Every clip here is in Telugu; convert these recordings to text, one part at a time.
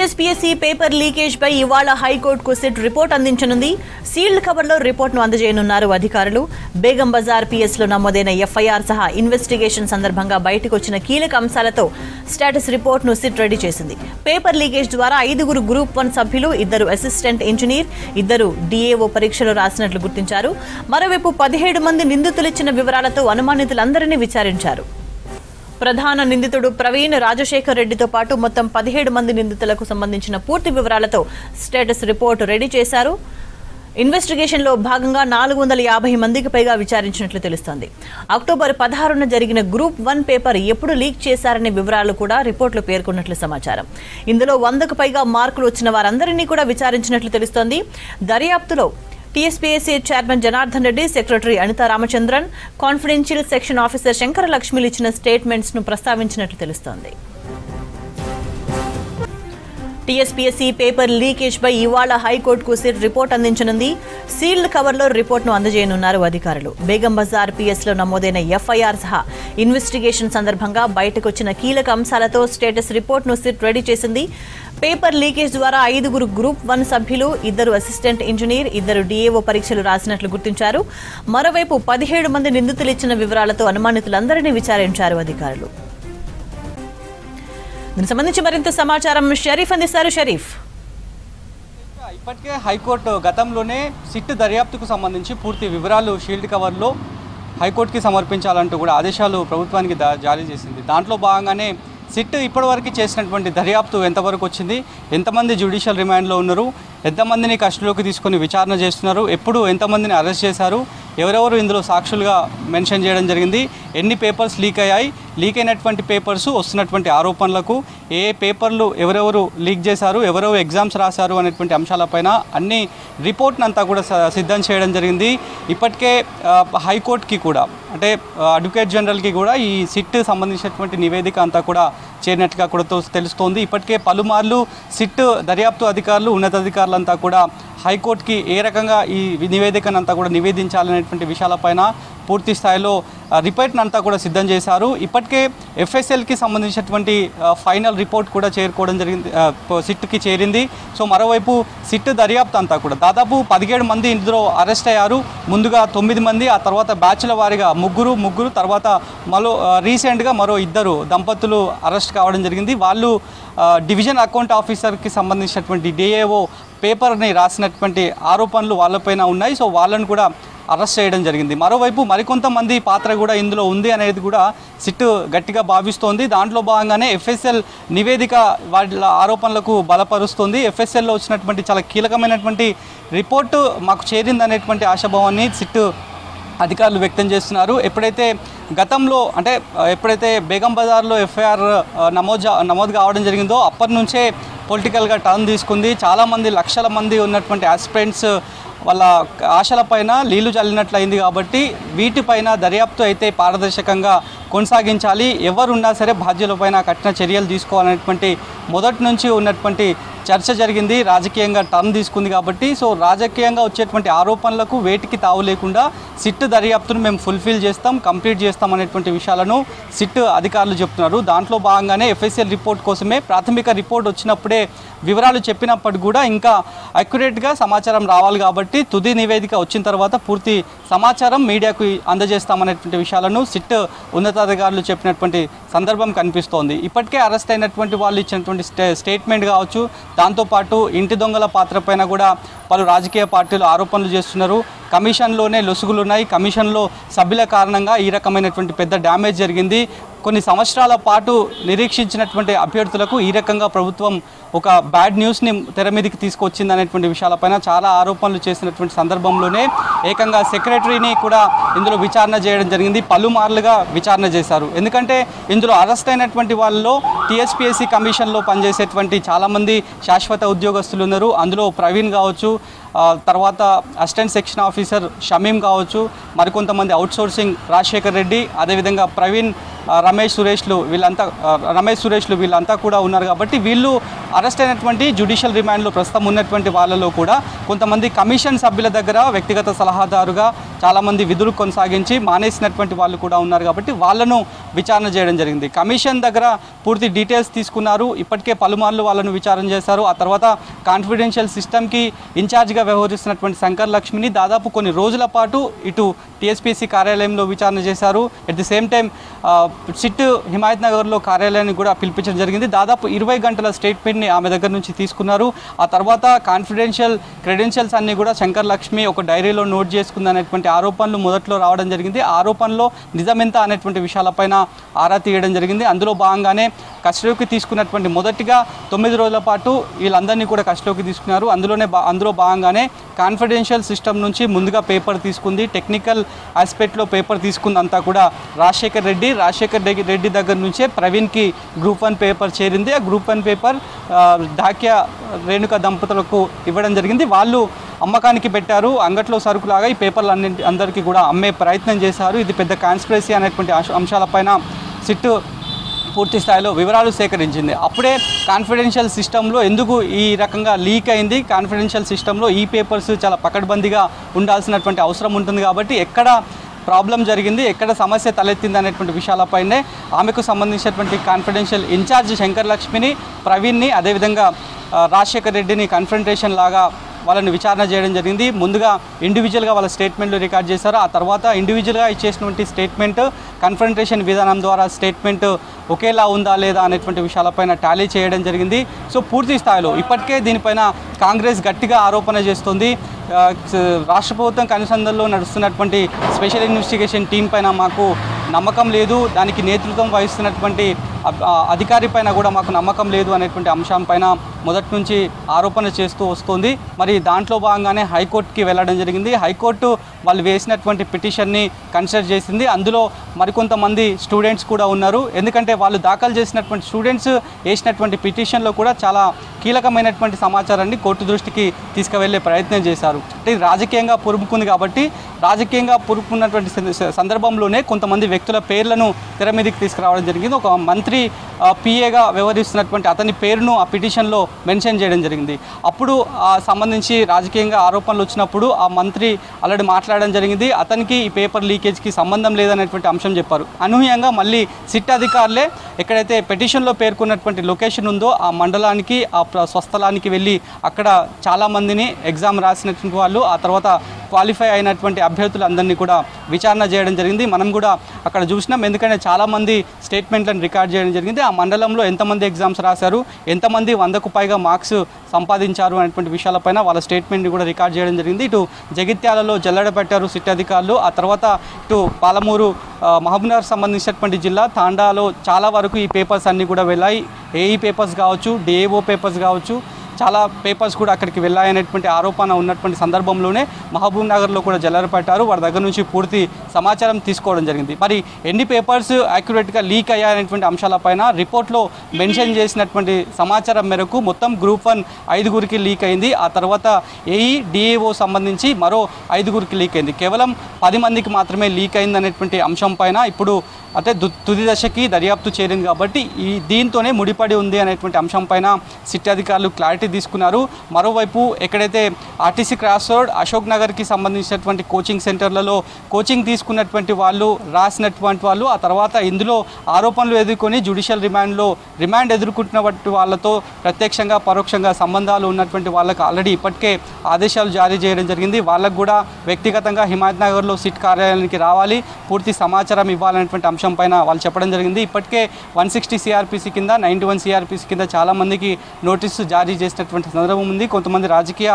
టీఎస్పీఎస్సీ పేపర్ లీకేజ్ పై ఇవాళ హైకోర్టుకు సిట్ రిపోర్ట్ అందించనుంది. సీల్డ్ కవర్లో రిపోర్ట్ను అందజేయనున్నారు అధికారులు. బేగం బజార్ పిఎస్లో నమోదైన ఎఫ్ఐఆర్ సహా ఇన్వెస్టిగేషన్ సందర్భంగా బయటకు వచ్చిన కీలక అంశాలతో స్టేటస్ రిపోర్ట్ను సిట్ రెడీ చేసింది. పేపర్ లీకేజ్ ద్వారా 5 గ్రూప్ 1 సభ్యులు, 2 అసిస్టెంట్ ఇంజనీర్, 2 డిఏఓ పరీక్షలు రాసినట్లు గుర్తించారు. మరోవైపు 17 మంది నిందితులిచ్చిన వివరాలతో అనుమానితులందరినీ విచారించారు. ప్రధాన నిందితుడు ప్రవీణ్, రాజశేఖర్ రెడ్డితో పాటు మొత్తం 17 మంది నిందితులకు సంబంధించిన పూర్తి వివరాలతో స్టేటస్ రిపోర్టు రెడీ చేశారు. ఇన్వెస్టిగేషన్లో భాగంగా 450 మందికి పైగా విచారించినట్లు తెలుస్తోంది. అక్టోబర్ 16న జరిగిన గ్రూప్ 1 పేపర్ ఎప్పుడు లీక్ చేశారనే వివరాలు కూడా రిపోర్టులో పేర్కొన్నట్లు సమాచారం. ఇందులో 100కు పైగా మార్కులు వచ్చిన వారందరినీ కూడా విచారించినట్లు తెలుస్తోంది. దర్యాప్తులో TSPSC chairman Janardhan Reddy, secretary Anitha Ramachandran, confidential section officer Shankara లక్ష్మిలు ఇచ్చిన స్టేట్మెంట్స్ ను ప్రస్తావించినట్లు తెలుస్తోంది. టీఎస్పీఎస్సీ పేపర్ లీకేజ్ పై ఇవాళ హైకోర్టుకు సిట్ రిపోర్ట్ అందించనుంది. సీల్డ్ కవర్లో రిపోర్ట్ను అందజేయనున్నారు అధికారులు. బేగం బజార్ పిఎస్లో నమోదైన ఎఫ్ఐఆర్ సహా ఇన్వెస్టిగేషన్ సందర్భంగా బయటకొచ్చిన కీలక అంశాలతో స్టేటస్ రిపోర్ట్ను సిట్ రెడీ చేసింది. పేపర్ లీకేజ్ ద్వారా 5 గ్రూప్ 1 సభ్యులు, 2 అసిస్టెంట్ ఇంజనీర్, 2 డిఏఓ పరీక్షలు రాసినట్లు గుర్తించారు. మరోవైపు 17 మంది నిందితులు ఇచ్చిన వివరాలతో అనుమానితులందరినీ విచారించారు అధికారులు. దీనికి సంబంధించి మరింత సమాచారం షరీఫ్ అందిస్తారు. షరీఫ్, ఇప్పటికే హైకోర్టు గతంలోనే సిట్ దర్యాప్తుకు సంబంధించి పూర్తి వివరాలు షీల్డ్ కవర్లో హైకోర్టుకి సమర్పించాలంటూ కూడా ఆదేశాలు ప్రభుత్వానికి జారీ చేసింది. దాంట్లో భాగంగానే సిట్ ఇప్పటివరకు చేసినటువంటి దర్యాప్తు ఎంతవరకు వచ్చింది, ఎంతమంది జ్యుడిషియల్ రిమాండ్లో ఉన్నారు, ఎంతమందిని కస్టడీలోకి తీసుకొని విచారణ చేస్తున్నారు, ఎప్పుడు ఎంతమందిని అరెస్ట్ చేశారు, ఎవరెవరు ఇందులో సాక్షులుగా మెన్షన్ చేయడం జరిగింది, ఎన్ని పేపర్స్ లీక్ అయ్యాయి, లీక్ అయినటువంటి పేపర్స్ వస్తున్నటువంటి ఆరోపణలకు ఏ పేపర్లు ఎవరెవరు లీక్ చేశారు, ఎవరెవరు ఎగ్జామ్స్ రాశారు అనేటువంటి అంశాలపైన అన్ని రిపోర్ట్ని అంతా కూడా సిద్ధం చేయడం జరిగింది. ఇప్పటికే హైకోర్టుకి కూడా అంటే అడ్వకేట్ జనరల్కి కూడా ఈ సిట్ సంబంధించినటువంటి నివేదిక అంతా కూడా చేరినట్టుగా కూడా తెలుస్తోంది. ఇప్పటికే పలుమార్లు సిట్ దర్యాప్తు అధికారులు, ఉన్నతాధికారులంతా కూడా హైకోర్టుకి ఏ రకంగా ఈ నివేదికనంతా కూడా నివేదించాలనేటువంటి విషయాలపైన పూర్తి స్థాయిలో రిపోర్ట్ని అంతా కూడా సిద్ధం చేశారు. ఇప్పటికే ఎఫ్ఎస్ఎల్కి సంబంధించినటువంటి ఫైనల్ రిపోర్ట్ కూడా చేరుకోవడం జరిగింది, సిట్కి చేరింది. సో మరోవైపు సిట్ దర్యాప్తు అంతా కూడా దాదాపు 17 మంది ఇందులో అరెస్ట్ అయ్యారు. ముందుగా 9 మంది, ఆ తర్వాత బ్యాచ్ల వారీగా ముగ్గురు, తర్వాత రీసెంట్గా మరో 2 దంపతులు అరెస్ట్ కావడం జరిగింది. వాళ్ళు డివిజన్ అకౌంట్ ఆఫీసర్కి సంబంధించినటువంటి డిఏఓ పేపర్ని రాసినటువంటి ఆరోపణలు వాళ్ళపైన ఉన్నాయి. సో వాళ్ళను కూడా అరెస్ట్ చేయడం జరిగింది. మరోవైపు మరికొంతమంది పాత్ర కూడా ఇందులో ఉంది అనేది కూడా సిట్ గట్టిగా భావిస్తోంది. దాంట్లో భాగంగానే ఎఫ్ఎస్ఎల్ నివేదిక వాళ్ళ ఆరోపణలకు బలపరుస్తుంది. ఎఫ్ఎస్ఎల్లో వచ్చినటువంటి చాలా కీలకమైనటువంటి రిపోర్టు మాకు చేరిందనేటువంటి ఆశాభావాన్ని సిట్ అధికారులు వ్యక్తం చేస్తున్నారు. ఎప్పుడైతే గతంలో అంటే ఎప్పుడైతే బేగం బజార్లో ఎఫ్ఐఆర్ నమోదు కావడం జరిగిందో అప్పటి నుంచే పొలిటికల్గా టర్న్ తీసుకుంది. చాలామంది లక్షల మంది ఉన్నటువంటి ఆస్పిరెంట్స్ వాళ్ళ ఆశలపైన నీళ్లు చల్లినట్లయింది. కాబట్టి వీటిపైన దర్యాప్తు అయితే పారదర్శకంగా కొనసాగించాలి, ఎవరున్నా సరే బాధ్యులపైన కఠిన చర్యలు తీసుకోవాలనేటువంటి మొదటి నుంచి ఉన్నటువంటి చర్చ జరిగింది. రాజకీయంగా టర్న్ తీసుకుంది కాబట్టి సో రాజకీయంగా వచ్చేటువంటి ఆరోపణలకు వేటికి తావు లేకుండా సిట్ దర్యాప్తును మేము ఫుల్ఫిల్ చేస్తాం, కంప్లీట్ చేస్తాం అనేటువంటి విషయాలను సిట్ అధికారులు చెప్తున్నారు. దాంట్లో భాగంగానే ఎఫ్ఎస్ఎల్ రిపోర్ట్ కోసమే ప్రాథమిక రిపోర్ట్ వచ్చినప్పుడే వివరాలు చెప్పినప్పటికీ కూడా ఇంకా అక్యురేట్గా సమాచారం రావాలి కాబట్టి తుది నివేదిక వచ్చిన తర్వాత పూర్తి సమాచారం మీడియాకు అందజేస్తామనేటువంటి విషయాలను సిట్ ఉన్నతాధికారులు చెప్పినటువంటి సందర్భం కనిపిస్తోంది. ఇప్పటికే అరెస్ట్ అయినటువంటి వాళ్ళు ఇచ్చినటువంటి స్టేట్మెంట్ కావచ్చు, దాంతోపాటు ఇంటి దొంగల పాత్ర పైన కూడా పలు రాజకీయ పార్టీలు ఆరోపణలు చేస్తున్నారు. కమిషన్లోనే లొసుగులున్నాయి, కమిషన్లో సభ్యుల కారణంగా ఈ రకమైనటువంటి పెద్ద డ్యామేజ్ జరిగింది, కొన్ని సంవత్సరాల పాటు నిరీక్షించినటువంటి అభ్యర్థులకు ఈ రకంగా ప్రభుత్వం ఒక బ్యాడ్ న్యూస్ని తెర మీదకి తీసుకొచ్చింది అనేటువంటి విషయాలపైన చాలా ఆరోపణలు చేసినటువంటి సందర్భంలోనే ఏకంగా సెక్రటరీని కూడా ఇందులో విచారణ చేయడం జరిగింది. పలుమార్లుగా విచారణ చేశారు. ఎందుకంటే ఇందులో అరెస్ట్ అయినటువంటి వాళ్ళలో టీఎస్పీఎస్సీ కమిషన్లో పనిచేసేటువంటి చాలామంది శాశ్వత ఉద్యోగస్తులు ఉన్నారు. అందులో ప్రవీణ్ కావచ్చు, తర్వాత అసిస్టెంట్ సెక్షన్ ఆఫీసర్ షమీం కావచ్చు, మరికొంతమంది అవుట్సోర్సింగ్ రాజశేఖర్ రెడ్డి, అదేవిధంగా ప్రవీణ్, రమేష్ సురేష్లు వీళ్ళంతా కూడా ఉన్నారు. కాబట్టి వీళ్ళు అరెస్ట్ అయినటువంటి జ్యుడిషియల్ రిమాండ్లో ప్రస్తుతం ఉన్నటువంటి వాళ్ళలో కూడా కొంతమంది కమిషన్ సభ్యుల దగ్గర వ్యక్తిగత సలహాదారుగా చాలామంది విధులు కొనసాగించి మానేసినటువంటి వాళ్ళు కూడా ఉన్నారు కాబట్టి వాళ్ళను విచారణ చేయడం జరిగింది. కమిషన్ దగ్గర పూర్తి డీటెయిల్స్ తీసుకున్నారు. ఇప్పటికే పలుమార్లు వాళ్ళను విచారణ చేశారు. ఆ తర్వాత కాన్ఫిడెన్షియల్ సిస్టమ్కి ఇన్ఛార్జ్గా వ్యవహరిస్తున్నటువంటి శంకర్ లక్ష్మిని దాదాపు కొన్ని రోజుల పాటు ఇటు టీఎస్పీసీ కార్యాలయంలో విచారణ చేశారు. At the same time SIT Himayat నగర్లో కార్యాలయాన్ని కూడా పిలిపించడం జరిగింది. దాదాపు 20 గంటల స్టేట్మెంట్ని ఆమె దగ్గర నుంచి తీసుకున్నారు. ఆ తర్వాత కాన్ఫిడెన్షియల్ క్రెడెన్షియల్స్ అన్నీ కూడా శంకర్ లక్ష్మి ఒక డైరీలో నోట్ చేసుకుందనేటువంటి ఆరోపణలు మొదట్లో రావడం జరిగింది. ఆరోపణలో నిజమెంత అనేటువంటి విషయాలపైన ఆరా తీయడం జరిగింది. అందులో భాగంగానే కస్టడీకి తీసుకున్నటువంటి మొదటిగా 9 రోజుల పాటు వీళ్ళందరినీ కూడా కస్టడీకి తీసుకున్నారు. అందులో భాగంగానే కాన్ఫిడెన్షియల్ సిస్టమ్ నుంచి ముందుగా పేపర్ తీసుకుంది. టెక్నికల్ ఆస్పెక్ట్లో పేపర్ తీసుకుందంతా కూడా రాజశేఖర్ రెడ్డి దగ్గర నుంచే ప్రవీణ్కి గ్రూప్ 1 పేపర్ చేరింది. ఆ గ్రూప్ 1 పేపర్ ధాక్య రేణుక దంపతులకు ఇవ్వడం జరిగింది. వాళ్ళు అమ్మకానికి పెట్టారు. అంగట్లో సరుకులాగా ఈ పేపర్లు అందరికీ కూడా అమ్మే ప్రయత్నం చేశారు. ఇది పెద్ద కాన్స్పిరసీ అనేటువంటి అంశాలపైన సిట్ పూర్తి స్థాయిలో వివరాలు సేకరించింది. అప్పుడే కాన్ఫిడెన్షియల్ సిస్టంలో ఎందుకు ఈ రకంగా లీక్ అయింది, కాన్ఫిడెన్షియల్ సిస్టంలో ఈ పేపర్స్ చాలా పకడ్బందీగా ఉండాల్సినటువంటి అవసరం ఉంటుంది కాబట్టి ఎక్కడ ప్రాబ్లం జరిగింది, ఎక్కడ సమస్య తలెత్తింది అనేటువంటి విషయాలపైనే ఆమెకు సంబంధించినటువంటి కాన్ఫిడెన్షియల్ ఇన్ఛార్జ్ శంకర్ లక్ష్మిని, ప్రవీణ్ని, అదేవిధంగా రాజశేఖర్ రెడ్డిని కన్ఫ్రంటేషన్ లాగా వాళ్ళని విచారణ చేయడం జరిగింది. ముందుగా ఇండివిజువల్గా వాళ్ళ స్టేట్మెంట్లు రికార్డ్ చేశారు. ఆ తర్వాత ఇండివిజువల్గా ఇచ్చేసినటువంటి స్టేట్మెంట్ కన్ఫ్రంటేషన్ విధానం ద్వారా స్టేట్మెంట్ ఒకేలా ఉందా లేదా అనేటువంటి విషయాలపైన టాలీ చేయడం జరిగింది. సో పూర్తి స్థాయిలో ఇప్పటికే దీనిపైన కాంగ్రెస్ గట్టిగా ఆరోపణ చేస్తుంది. రాష్ట్ర ప్రభుత్వం కనుసంధానంలో నడుస్తున్నటువంటి స్పెషల్ ఇన్వెస్టిగేషన్ టీం పైన మాకు నమ్మకం లేదు, దానికి నేతృత్వం వహిస్తున్నటువంటి అధికారి పైన కూడా మాకు నమ్మకం లేదు అనేటువంటి అంశం పైన మొదటి నుంచి ఆరోపణ చేస్తూ వస్తుంది. మరి దాంట్లో భాగంగానే హైకోర్టుకి వెళ్ళడం జరిగింది. హైకోర్టు వాళ్ళు వేసినటువంటి పిటిషన్ని కన్సిడర్ చేసింది. అందులో మరికొంతమంది స్టూడెంట్స్ కూడా ఉన్నారు. ఎందుకంటే వాళ్ళు దాఖలు చేసినటువంటి స్టూడెంట్స్ వేసినటువంటి పిటిషన్లో కూడా చాలా కీలకమైనటువంటి సమాచారాన్ని కోర్టు దృష్టికి తీసుకువెళ్ళే ప్రయత్నం చేశారు. అంటే రాజకీయంగా పురుముకుంది కాబట్టి రాజకీయంగా పురుముకున్నటువంటి సందర్భంలోనే కొంతమంది వ్యక్తుల పేర్లను తెర మీదకి తీసుకురావడం జరిగింది. ఒక మంత్రి పిఏగా వ్యవహరిస్తున్నటువంటి అతని పేరును ఆ పిటిషన్లో మెన్షన్ చేయడం జరిగింది. అప్పుడు సంబంధించి రాజకీయంగా ఆరోపణలు వచ్చినప్పుడు ఆ మంత్రి ఆల్రెడీ మాట్లాడడం జరిగింది. అతనికి ఈ పేపర్ లీకేజ్కి సంబంధం లేదనేటువంటి అంశం చెప్పారు. అనూహ్యంగా మళ్ళీ సిట్ అధికారులే ఎక్కడైతే పిటిషన్లో పేర్కొన్నటువంటి లొకేషన్ ఉందో ఆ మండలానికి, ఆ స్వస్థలానికి వెళ్ళి అక్కడ చాలామందిని ఎగ్జామ్ రాసినటువంటి వాళ్ళు, ఆ తర్వాత క్వాలిఫై అయినటువంటి అభ్యర్థులందరినీ కూడా విచారణ చేయడం జరిగింది. మనం కూడా అక్కడ చూసినాం. ఎందుకంటే చాలామంది స్టేట్మెంట్లను రికార్డ్ చేయడం జరిగింది. ఆ మండలంలో ఎంతమంది ఎగ్జామ్స్ రాశారు, ఎంతమంది 100కు పైగా మార్క్స్ సంపాదించారు అనేటువంటి విషయాలపైన వాళ్ళ స్టేట్మెంట్ని కూడా రికార్డ్ చేయడం జరిగింది. ఇటు జగిత్యాలలో జల్లెడ పెట్టారు సిట్ అధికారులు. ఆ తర్వాత ఇటు పాలమూరు, మహబూబ్నగర్ సంబంధించినటువంటి జిల్లా తాండాలో చాలా వరకు ఈ పేపర్స్ అన్నీ కూడా వెళ్ళాయి. ఏఈ పేపర్స్ కావచ్చు, డిఏఓ పేపర్స్ కావచ్చు, చాలా పేపర్స్ కూడా అక్కడికి వెళ్ళాయనేటువంటి ఆరోపణ ఉన్నటువంటి సందర్భంలోనే మహబూబ్ నగర్లో కూడా జల్లెడ పెట్టారు. వారి దగ్గర నుంచి పూర్తి సమాచారం తీసుకోవడం జరిగింది. మరి ఎన్ని పేపర్స్ యాక్యురేట్గా లీక్ అయ్యాయనేటువంటి అంశాలపైన రిపోర్ట్లో మెన్షన్ చేసినటువంటి సమాచారం మేరకు మొత్తం గ్రూప్ 1 5గురికి లీక్ అయింది. ఆ తర్వాత ఏఈ, డిఏఓ సంబంధించి మరో 5గురికి లీక్ అయింది. కేవలం 10 మందికి మాత్రమే లీక్ అయింది అనేటువంటి అంశం పైన ఇప్పుడు అంటే తుది దశకి దర్యాప్తు చేరింది కాబట్టి దీంతోనే ముడిపడి ఉంది అనేటువంటి అంశం పైన సిట్ అధికారులు క్లారిటీ తీసుకున్నారు. మరోవైపు ఎక్కడైతే ఆర్టీసీ క్రాస్ రోడ్, అశోక్ నగర్కి సంబంధించినటువంటి కోచింగ్ సెంటర్లలో కోచింగ్ తీసుకున్నటువంటి వాళ్ళు, రాసినటువంటి వాళ్ళు, ఆ తర్వాత ఇందులో ఆరోపణలు ఎదుర్కొని జ్యుడిషియల్ రిమాండ్ ఎదుర్కొంటున్నటువంటి వాళ్ళతో ప్రత్యక్షంగా పరోక్షంగా సంబంధాలు ఉన్నటువంటి వాళ్ళకు ఆల్రెడీ ఇప్పటికే ఆదేశాలు జారీ చేయడం జరిగింది. వాళ్ళకు కూడా వ్యక్తిగతంగా హిమాయత్ నగర్లో సిట్ కార్యాలయానికి రావాలి, పూర్తి సమాచారం ఇవ్వాలనేటువంటి అంశం పైన వాళ్ళు చెప్పడం జరిగింది. ఇప్పటికే 160 సిఆర్పిసి కింద, 91 సిఆర్పిసి కింద చాలామందికి నోటీసు జారీ చేసినటువంటి సందర్భం ఉంది. కొంతమంది రాజకీయ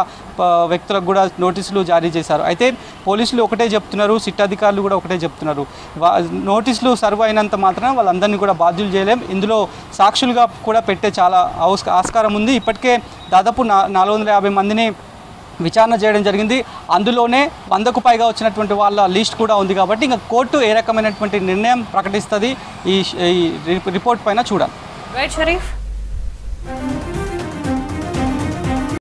వ్యక్తులకు కూడా నోటీసులు జారీ చేశారు. అయితే పోలీసులు ఒకటే చెప్తున్నారు, సిట్ అధికారులు కూడా ఒకటే చెప్తున్నారు, నోటీసులు సర్వ్ అయినంత మాత్రం వాళ్ళందరినీ కూడా బాధ్యులు చేయలేం, ఇందులో సాక్షులుగా కూడా పెట్టే చాలా ఆస్కారం ఉంది. ఇప్పటికే దాదాపు 450 మందిని విచారణ చేయడం జరిగింది. అందులోనే 100కు పైగా వచ్చినటువంటి వాళ్ళ లిస్ట్ కూడా ఉంది. కాబట్టి ఇంకా కోర్టు ఏ రకమైనటువంటి నిర్ణయం ప్రకటిస్తుంది ఈ రిపోర్ట్ పైన చూడాలి. రైట్ షరీఫ్.